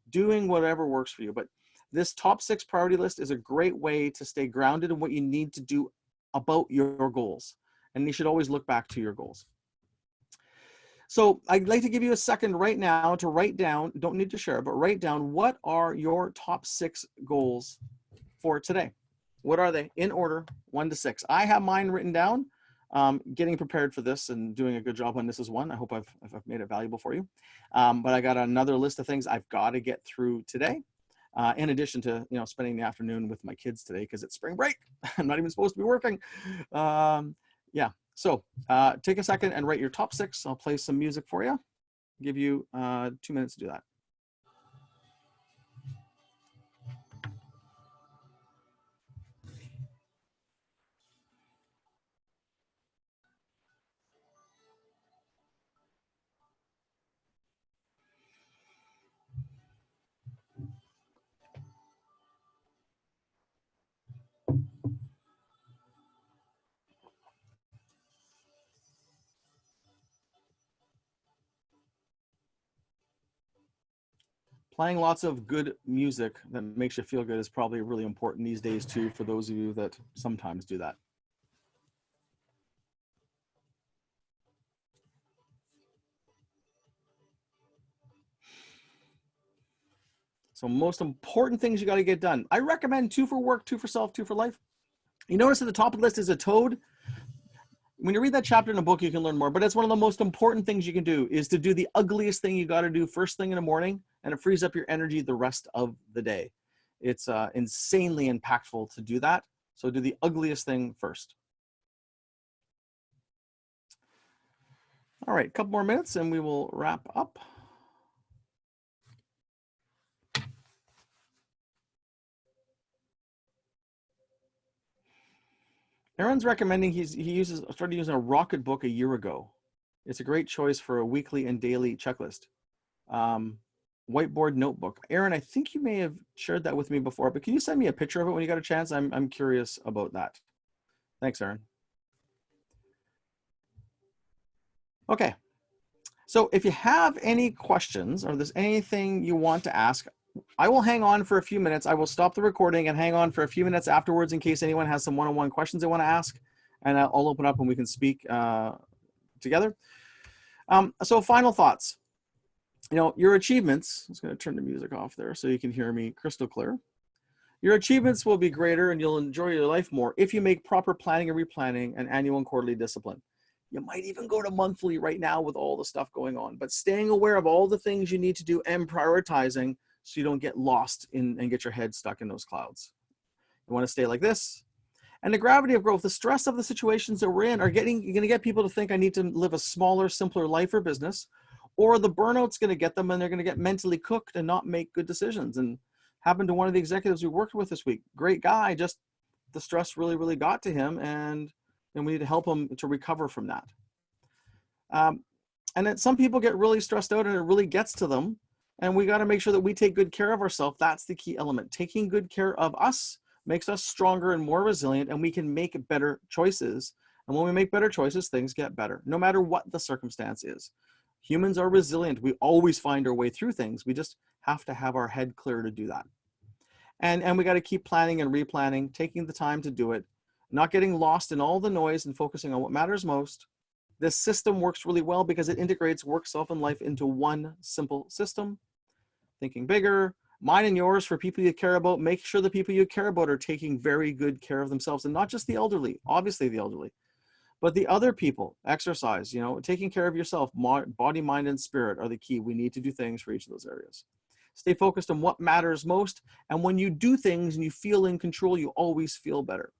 doing whatever works for you. But this top 6 priority list is a great way to stay grounded in what you need to do about your goals. And you should always look back to your goals. So I'd like to give you a second right now to write down, don't need to share, but write down what are your top 6 goals for today. What are they in order, 1 to 6? I have mine written down. Getting prepared for this and doing a good job on this is one. I hope I've made it valuable for you. But I got another list of things I've got to get through today. In addition to, spending the afternoon with my kids today because it's spring break. I'm not even supposed to be working. Yeah. So take a second and write your top 6. I'll play some music for you. Give you 2 minutes to do that. Playing lots of good music that makes you feel good is probably really important these days too, for those of you that sometimes do that. So most important things you got to get done. I recommend 2 for work, 2 for self, 2 for life. You notice at the top of the list is a toad. When you read that chapter in a book, you can learn more, but it's one of the most important things you can do is to do the ugliest thing you got to do first thing in the morning, and it frees up your energy the rest of the day. It's insanely impactful to do that. So do the ugliest thing first. All right, a couple more minutes and we will wrap up. Aaron's recommending he started using a Rocket Book a year ago. It's a great choice for a weekly and daily checklist. Whiteboard notebook. Aaron, I think you may have shared that with me before, but can you send me a picture of it when you got a chance? I'm curious about that. Thanks, Aaron. Okay. So if you have any questions or there's anything you want to ask, I will hang on for a few minutes. I will stop the recording and hang on for a few minutes afterwards in case anyone has some one-on-one questions they want to ask, and I'll open up and we can speak together. So final thoughts. Your achievements, I'm just going to turn the music off there so you can hear me crystal clear. Your achievements will be greater and you'll enjoy your life more if you make proper planning and replanning and annual and quarterly discipline. You might even go to monthly right now with all the stuff going on, but staying aware of all the things you need to do and prioritizing so you don't get lost in and get your head stuck in those clouds. You want to stay like this. And the gravity of growth, the stress of the situations that we're in you're going to get people to think I need to live a smaller, simpler life or business, or the burnout's going to get them and they're going to get mentally cooked and not make good decisions. And happened to one of the executives we worked with this week. Great guy, just the stress really, really got to him, and we need to help him to recover from that. And then some people get really stressed out and it really gets to them. And we got to make sure that we take good care of ourselves. That's the key element. Taking good care of us makes us stronger and more resilient, and we can make better choices. And when we make better choices, things get better, no matter what the circumstance is. Humans are resilient. We always find our way through things. We just have to have our head clear to do that. And we got to keep planning and replanning, taking the time to do it, not getting lost in all the noise and focusing on what matters most. This system works really well because it integrates work, self, and life into one simple system. Thinking bigger, mine and yours for people you care about. Make sure the people you care about are taking very good care of themselves, and not just the elderly, obviously the elderly, but the other people. Exercise, taking care of yourself, body, mind, and spirit are the key. We need to do things for each of those areas. Stay focused on what matters most. And when you do things and you feel in control, you always feel better.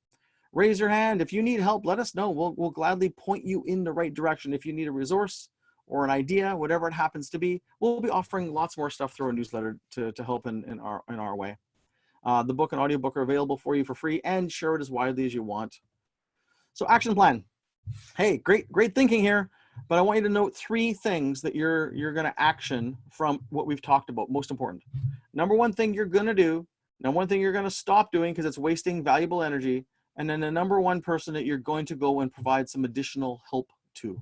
Raise your hand. If you need help, let us know. We'll gladly point you in the right direction. If you need a resource or an idea, whatever it happens to be, we'll be offering lots more stuff through our newsletter to help in our way. The book and audiobook are available for you for free, and share it as widely as you want. So action plan. Hey, great thinking here, but I want you to note 3 things that you're going to action from what we've talked about. Most important. Number 1 thing you're going to do. Number 1 thing you're going to stop doing because it's wasting valuable energy. and then the number one person that you're going to go and provide some additional help to.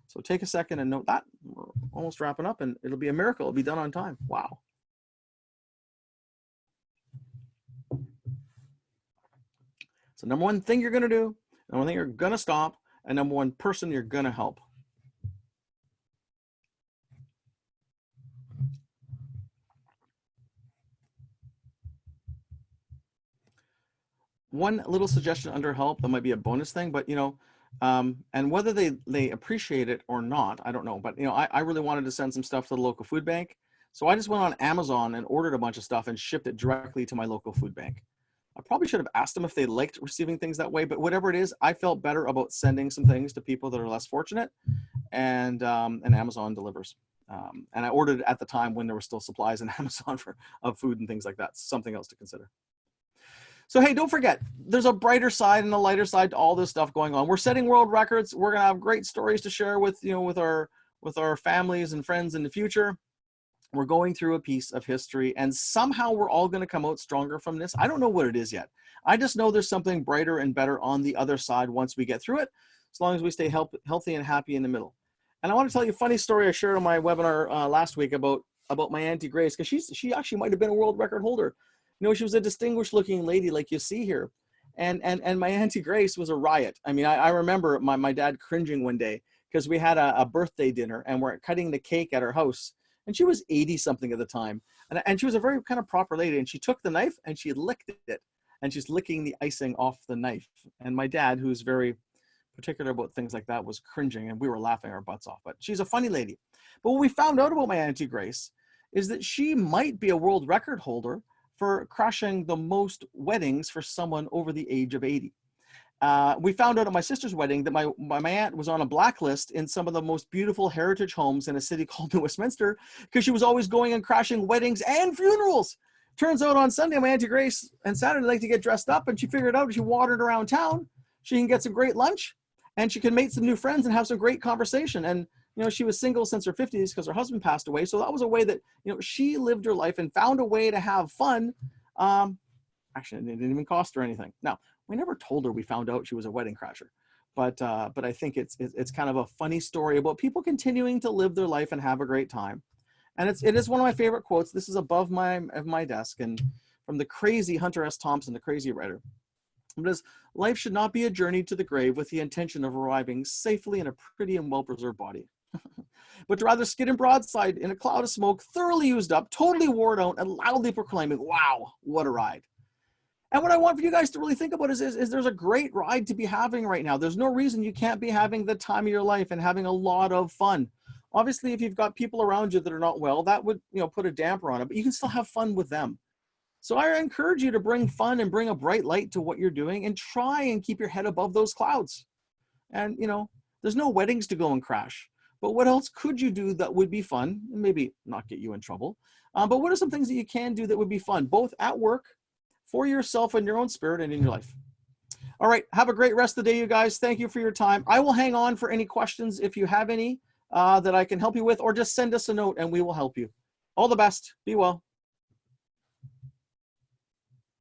So take a second and note that. We're almost wrapping up, and it'll be a miracle. It'll be done on time. Wow. So number one thing you're going to do, number one thing you're going to stop, and number one person you're going to help. One little suggestion under help, that might be a bonus thing, but and whether they appreciate it or not, I don't know. But I really wanted to send some stuff to the local food bank. So I just went on Amazon and ordered a bunch of stuff and shipped it directly to my local food bank. I probably should have asked them if they liked receiving things that way, but whatever it is, I felt better about sending some things to people that are less fortunate, and Amazon delivers. And I ordered at the time when there were still supplies in Amazon of food and things like that. Something else to consider. So, hey, don't forget, there's a brighter side and a lighter side to all this stuff going on. We're setting world records. We're going to have great stories to share with our families and friends in the future. We're going through a piece of history, and somehow we're all going to come out stronger from this. I don't know what it is yet. I just know there's something brighter and better on the other side once we get through it, as long as we stay healthy and happy in the middle. And I want to tell you a funny story I shared on my webinar last week about my Auntie Grace, because she actually might have been a world record holder. She was a distinguished looking lady like you see here. And my Auntie Grace was a riot. I mean, I remember my dad cringing one day because we had a birthday dinner and we're cutting the cake at her house. And she was 80 something at the time. And she was a very kind of proper lady. And she took the knife and she licked it. And she's licking the icing off the knife. And my dad, who's very particular about things like that, was cringing, and we were laughing our butts off. But she's a funny lady. But what we found out about my Auntie Grace is that she might be a world record holder for crashing the most weddings for someone over the age of 80. We found out at my sister's wedding that my aunt was on a blacklist in some of the most beautiful heritage homes in a city called New Westminster, because she was always going and crashing weddings and funerals. Turns out on Sunday, my Auntie Grace and Saturday liked to get dressed up, and she figured out if she wandered around town, she can get some great lunch, and she can make some new friends and have some great conversation. And she was single since her 50s because her husband passed away. So that was a way that, she lived her life and found a way to have fun. Actually, it didn't even cost her anything. Now, we never told her we found out she was a wedding crasher. But I think it's kind of a funny story about people continuing to live their life and have a great time. And it is one of my favorite quotes. This is above my desk, and from the crazy Hunter S. Thompson, the crazy writer. Because life should not be a journey to the grave with the intention of arriving safely in a pretty and well-preserved body, but to rather skid and broadside in a cloud of smoke, thoroughly used up, totally worn out, and loudly proclaiming, wow, what a ride. And what I want for you guys to really think about is there's a great ride to be having right now. There's no reason you can't be having the time of your life and having a lot of fun. Obviously, if you've got people around you that are not well, that would put a damper on it, but you can still have fun with them. So I encourage you to bring fun and bring a bright light to what you're doing, and try and keep your head above those clouds. And, there's no weddings to go and crash, but what else could you do that would be fun and maybe not get you in trouble? But what are some things that you can do that would be fun, both at work, for yourself and your own spirit, and in your life? All right. Have a great rest of the day, you guys. Thank you for your time. I will hang on for any questions if you have any that I can help you with, or just send us a note and we will help you. All the best. Be well.